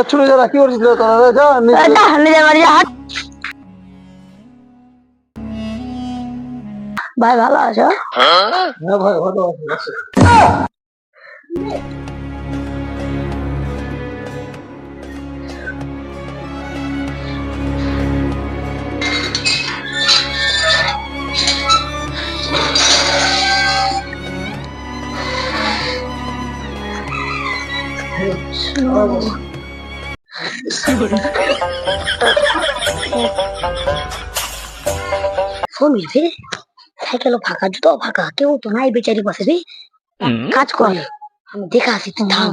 ছুটে যা, কি করছিস তোরা? যা নিজের বাড়ি যা। ভাই ভালো আছো? হ্যাঁ ভাই ভালো আছি। শোন রে, সাইকেলও ফাঁকা, জুতো ফাঁকা, কেউ তো নাই বেচারি পাশে রে। কাজ কর, আমি দেখে আসি, তুই থাম।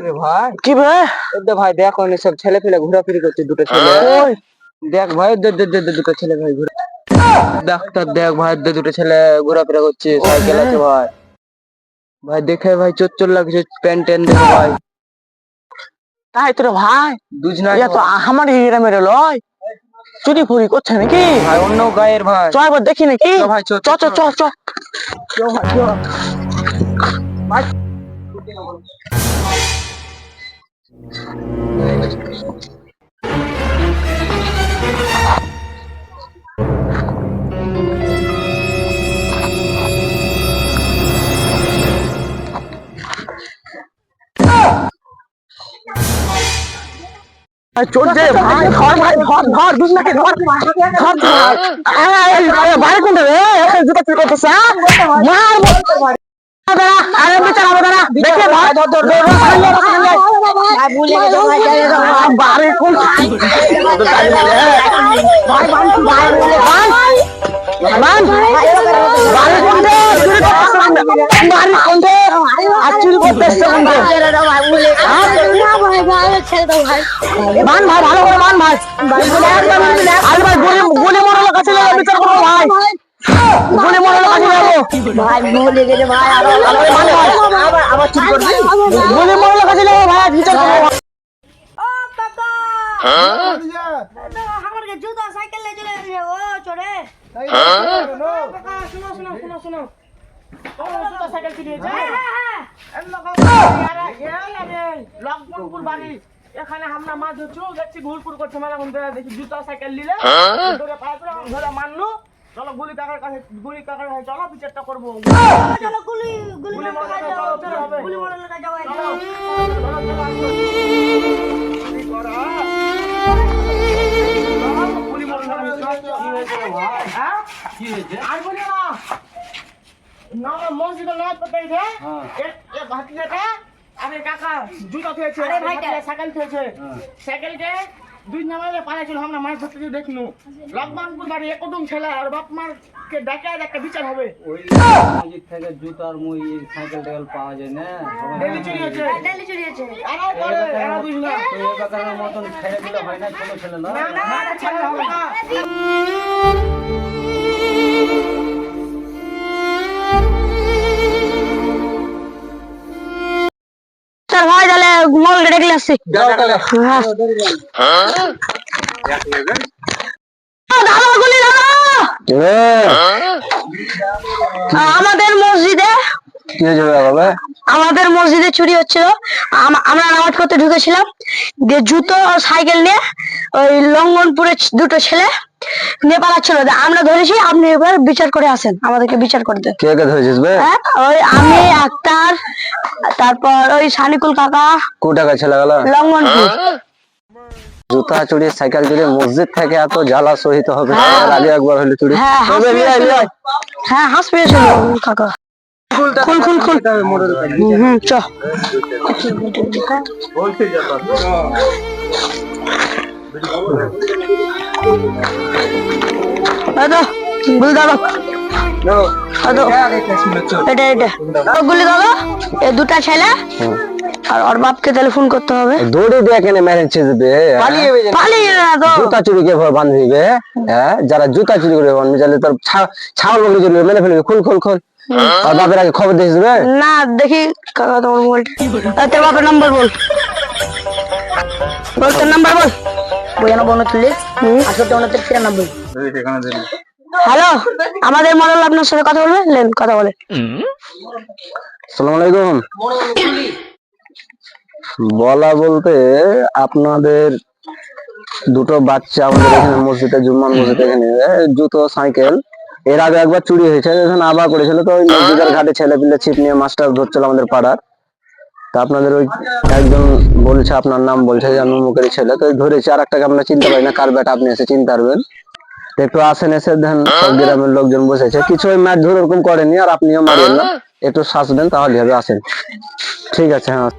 রে ভাই কি ভাই? ভাই দেখ সব ছেলে ফেলে ঘোরাফিরি করছে, দুটো ছেলে। দেখ ভাই দুটো ছেলে ভাই ঘুরে ডাক্তার, দেখ ভাই দুটো ছেলে ঘোরাফেরা করছে, সাইকেল আছে ভাই। ভাই দেখে ভাই চোর লাগছে, প্যান্ট ট্যান দেখে ভাই। তাই তোর ভাই দুজনা তো আমার গ্রামের লয়, চুরি ফুরি করছে নাকি ভাই, অন্য গায়ের ভাই। চ একবার দেখি নাকি। ভাই চ চ চ চ চ ভাই চোর যে ভাই, ধর ভাই, ধর ধর, বুঝ নাকি, ধর ধর ভাই। বাইরে কোনটা রে? জুতা চুরি করতেছে, মার আরে বেচারা হবে না, দেখে ভাই, ধর ধর ধর, ভাই ভুলে গেছে ভাই, ছেড়ে দাও ভাই। বাড়ি কোন ভাই, ভাই বানছি ভাই, মান বাড়ি কোনটা? চুরি করতেছে বাড়ি কোনটা? আর চুরি করতেছে কোনটা? ছেড়ে দাও ভাই, ভুলে গেছে না ভাই, ভাই ছেড়ে দাও ভাই। মান ভাই, ভালো করে মান ভাই। আরে ভাই গুলি মরার কাছে যাবো, বিচার করবো ভাই। গুলি মরার কাছে যাবো ভাই ভুলে গেছে ভাই, আবার চুরি করবি। গুলি মরার কাছে যাবো ভাই, বিচার করবো ভাই। ও কাকা, আমাকে জুতা সাইকেল নিয়ে চলে গেছে ও চোরে। কাকা শুনো শুনো শুনো শুনো, সাইকেল কিনেছে লকডাউনপুর বাড়ি, এখানে আমরা মাছ ধরছি, দেখছি ঘুরপুর করছে মেলা মধ্যে, দেখি জুতা সাইকেল নিলে ধরে পাড়া ধরে মানলো। চলো গুলি কাকার কাছে, গুলি কাকার কাছে চলো, বিচারটা করবো। চলো গুলি গুলি গুলি মারলে মারলে যাও, চলো, হবে। গুলি মারলে যাও। মসজিদে নামাজ পড়তে গেছে, এক ভাতিজাটা আরে কাকা জুতা থুয়েছে, আরে ভাইটা সাইকেল থুয়েছে, সাইকেলকে দুই নামাজে পালাইছিল, আমরা মাছ ধরতে গিয়ে দেখনু লকডাউনপুর বাড়ি একদম ছেলে আর বাপ মার কে ডাকে একটা বিচার হবে। ওই মসজিদ থেকে জুতার মই সাইকেল টাইকেল পাওয়া যায় না, ডেলি চুরি হচ্ছে, ডেলি চুরি হয়েছে। আরে করে এরা দুই না তো এই বাকারের মতন ছেড়ে দিলে হয় না, ছোট ছেলে না। না ছেলে হবে না। চল ভাই তাহলে মল ডেকে আসছি। যাও তাহলে। দাদা গুলি দাদা, আমাদের মসজিদে কি হয়েছে বাবা? আমাদের মসজিদে চুরি হচ্ছিল, আমরা নামাজ পড়তে ঢুকেছিলাম, দিয়ে জুতো আর সাইকেল নিয়ে ওই লঙ্গনপুরে দুটো ছেলে নিয়ে পালাচ্ছিল, আমরা ধরেছি। আপনি এবার বিচার করে আসেন, আমাদেরকে বিচার করে দেন। কে কে ধরেছিস বে? হ্যাঁ ওই আমি, আক্তার, তারপর ওই সানিকুল কাকা, কো টাকা ছেলে গেল? লঙ্গনপুর। জুতা চুরি, সাইকেল চুরি, মসজিদ থেকে এত জ্বালা সহিত হবে? এর আগে একবার হলো চুরি। হ্যাঁ হাঁস পেয়েছিল কাকা। খুল খুল খুল, চ গুলি দাদা, এটা এটা গুলি দাদা, এই দুটা ছেলে আর ওর বাপকে তাহলে ফোন করতে হবে। দৌড়ে দিয়ে কেন মেরেছে দেবে? পালিয়ে না তো, জুতা চুরি কে বান্ধবিবে? হ্যাঁ, যারা জুতা চুরি করে বান্ধবি চাইলে তোর ছাগল বকরি চুরি মেরে ফেলবে। খুল খুল খুল, আর বাপের আগে খবর দিয়েছিস বে? না দেখি কাকা তোমার মোবাইলটা, তোর বাপের নাম্বার বল। বল তোর নাম্বার বল। 92 68 69 93। হ্যালো, আমাদের মডেল আপনার সাথে কথা বলবে, লেন কথা বলে। আসসালামু আলাইকুম। বলা বলতে আপনাদের দুটো বাচ্চা আমাদের এখানে মসজিদে, জুম্মার মসজিদে এখানে জুতো সাইকেল এর আগে একবার চুরি হয়েছে, এখন আবার করেছিল। তো ওই মসজিদের ঘাটে ছেলে পিলে ছিপ নিয়ে মাস্টার ধরছিল আমাদের পাড়ার। তা আপনাদের ওই একজন বলছে, আপনার নাম বলছে যে মুখের ছেলে, তো ধরেছে। আর একটাকে আমরা চিনতে পারি না কার বেটা, আপনি এসে চিনতে পারবেন। তো একটু আসেন, এসে দেন সব গ্রামের লোকজন বসেছে, কিছু ওই ম্যাচ ধরে ওরকম করেনি। আর আপনিও মারিয়েন না, একটু শ্বাস দেন তাহলে হবে। আসেন, ঠিক আছে। হ্যাঁ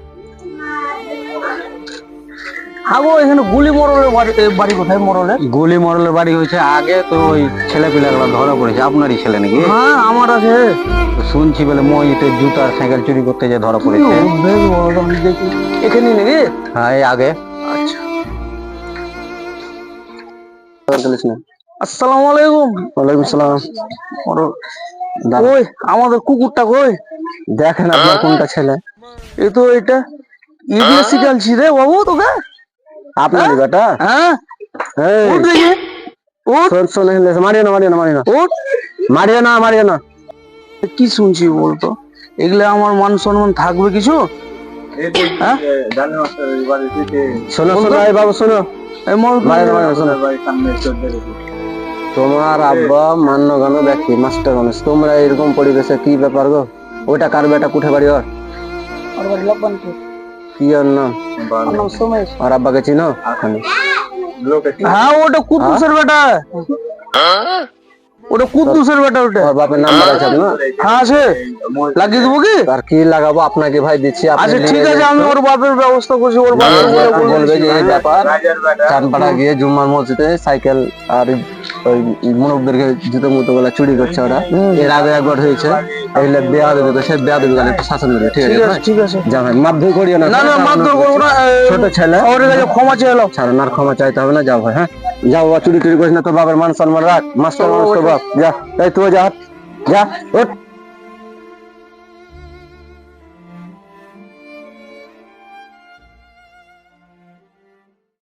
আগো এখানে গুলি মরলের বাড়ি কোথায়? গুলি মরলের বাড়ি হয়েছে আগে, তো ওই ছেলে পিলাগুলো ধরা পড়েছে। আপনারই ছেলে নাকি? হ্যাঁ আমার আছে। শুনছি বলে মসজিদে জুতা আর সাইকেল চুরি করতে যে ধরা পড়েছে। বেশ বড়, আমি দেখি এখানে নাকি? হ্যাঁ এই আগে। আচ্ছা, না। আসসালামু আলাইকুম। ওয়ালাইকুম সালাম। ওই আমাদের কুকুরটা কই? দেখেন আপনার কোনটা ছেলে? এই তো এটা ইডিএস শিখালছি রে বাবু তোকে। আপনারই বেটা? হ্যাঁ এই উঠ দেখি, উঠ শোন শোন, মারিও না মারিও না মারিও না উঠ। মারিও না মারিও না। কি শুনছি বলতো, এগুলা আমার মান সম্মান থাকবে কিছু? হ্যাঁ শোনো শোনো এই বাবু শোনো, এই মারিও না শোনো। তোমার আব্বা মান্যগণ ব্যক্তি, মাস্টার মানুষ, তোমরা এরকম পরিবেশে কি ব্যাপার গো? ওইটা কার বেটা? কুঠে বাড়ি ওর? কি ওর নাম? আর আব্বাকে চিনো? হ্যাঁ ওটা কুদ্দুসের বেটা, ওটা কুদ্দুসের বেটা ওটা। ওর বাপের নাম্বার আছে আপনার? হ্যাঁ আছে, লাগিয়ে দেবো কি? আর কি লাগাবো আপনাকে ভাই দিচ্ছি। আপনি আচ্ছা ঠিক নিয়ে আছে, আমি ওর বাপের ব্যবস্থা করছি। ওর বাপের বলবে যে এই ব্যাপার, চানপাড়া গিয়ে জুম্মার মসজিদে সাইকেল আর ওই মুরব্বীদেরকে জুতো মুতো গুলা চুরি করছে ওরা। এর আগে একবার হয়েছে, এগুলো বেয়া দেবে, তো সে বেয়া দেবে গেলে একটু শাসন দেবে। ঠিক আছে ভাই? ঠিক আছে। যা ভাই, মারধর করিও না। না না মারধর করবো না, ছোট ছেলে, ওর কাছে ক্ষমা চেয়ে এলো। ছাড়েন, আর ক্ষমা চাইতে হবে না। যাও ভাই, হ্যাঁ যাও। চুরি টুরি করিস না, তোর বাবার মান সম্মান রাখ। মাস্টার মানুষ তোর বাপ। যা, তাই তুই যা, যা ওঠ।